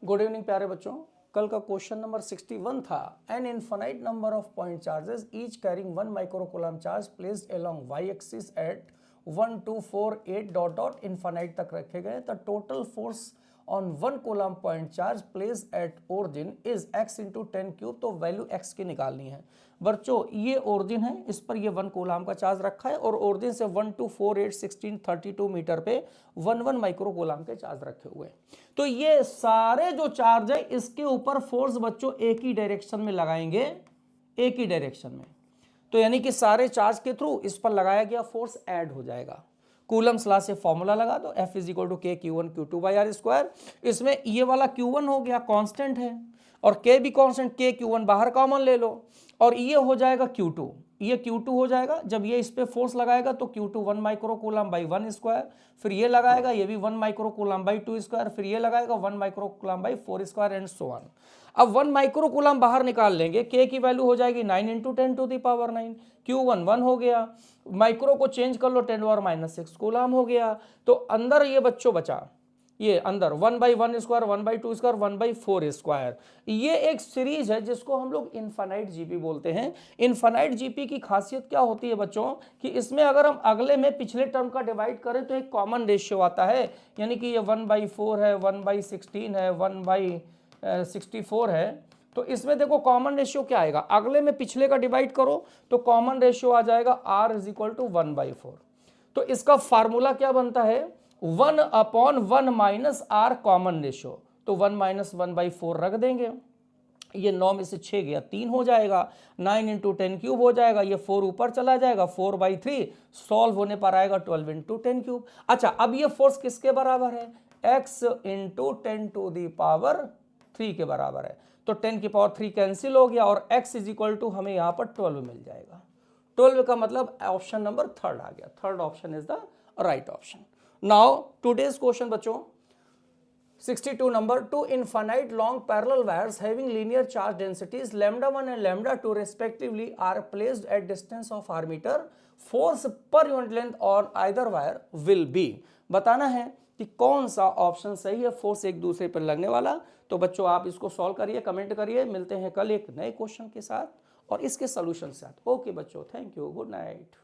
Good evening प्यारे बच्चों। कल का क्वेश्चन नंबर 61 था, an infinite number of point charges each carrying 1 microcoulomb charge placed along y axis at 1 2 4 8 dot dot infinite तक रखे गए। The total force on 1 coulomb point charge placed at origin is x into 10 cube. तो value x की निकालनी है बच्चों। ये origin है, इस पर ये 1 कूलम का चार्ज रखा है और ओरिजिन से 1 2 4 8 16 32 मीटर पे 1 माइक्रो कूलम के चार्ज रखे हुए हैं। तो ये सारे जो चार्ज है इसके ऊपर फोर्स बच्चों एक ही डायरेक्शन में लगाएंगे, एक ही डायरेक्शन में। तो यानी कि सारे चार्ज के थ्रू इस पर लगाया गया फोर्स ऐड हो जाएगा। कूलम्स लॉ से फॉर्मूला लगा दो, F इज इक्वल टू के Q1 Q2 by are square. इसमें ये वाला Q1 हो गया कांस्टेंट है और K भी कांस्टेंट, के Q1 बाहर कॉमन ले लो और ये हो जाएगा Q2, ये Q2 हो जाएगा। जब ये इस पे फोर्स लगाएगा तो Q2 1 micro coulomb by 1 square, फिर ये लगाएगा ये भी 1 माइक्रो कूलम बाई 2 स्क्वायर, फिर ये लगाएगा 1 micro coulomb by 4 square and so on. अब 1 माइक्रो कूलम बाहर निकाल लेंगे, K की वैल्यू हो जाएगी 9 into 10 to the power 9, Q1 1 हो गया, माइक्रो को चेंज कर लो 10 और -6 कूलम हो गया। तो अंदर ये बच्चों बचा, ये अंदर 1 by 1 square 1 by 2 square 1 by 4 square. ये एक सीरीज है जिसको हम लोग इनफाइनाइट जीपी बोलते हैं। इनफाइनाइट जीपी की खासियत क्या होती है बच्चों कि इसमें अगर हम अगले में पिछले टर्म का डिवाइड करें तो एक कॉमन रेशियो आता है, यानी कि ये 1 बाई 4 है, 1 बाई 16 है, 1 बाई 64 है। तो इसमें देखो कॉमन रेशियो क्या आएगा, अगले में पिछले का डिवाइड करो तो कॉमन रेशियो आ जाएगा r is equal to 1 by 4। तो इसका फार्मूला क्या बनता है, 1 upon 1 minus r common ratio. तो 1 माइनस 1 बाई 4 रख देंगे, ये 9 में से 6 गया 3 हो जाएगा, 9 इंटू 10 क्यूब हो जाएगा, ये 4 ऊपर चला जाएगा, 4 बाई 3 सॉल्व होने पर आएगा 12 इंटू 10 क्यूब। अच्छा, अब ये फोर्स किसके बराबर है, x into 10 to the power 3 के बराबर है। तो 10 की पावर 3 कैंसिल हो गया और x इज इक्वल टू हमें यहाँ पर 12 मिल जाएगा। 12 का मतलब ऑप्शन नंबर 3 आ गया, third option is the right option. Now today's question बच्चों 62 number, two infinite long parallel wires having linear charge densities lambda 1 and lambda 2 respectively are placed at distance of r meter. Force per unit length on either wire will be। बताना है कि कौन सा option सही है force एक दूसरे पर लगने वाला। तो बच्चों आप इसको सॉल्व करिए, कमेंट करिए। मिलते हैं कल एक नए क्वेश्चन के साथ और इसके सॉल्यूशन के साथ। ओके बच्चों, थैंक यू, गुड नाइट।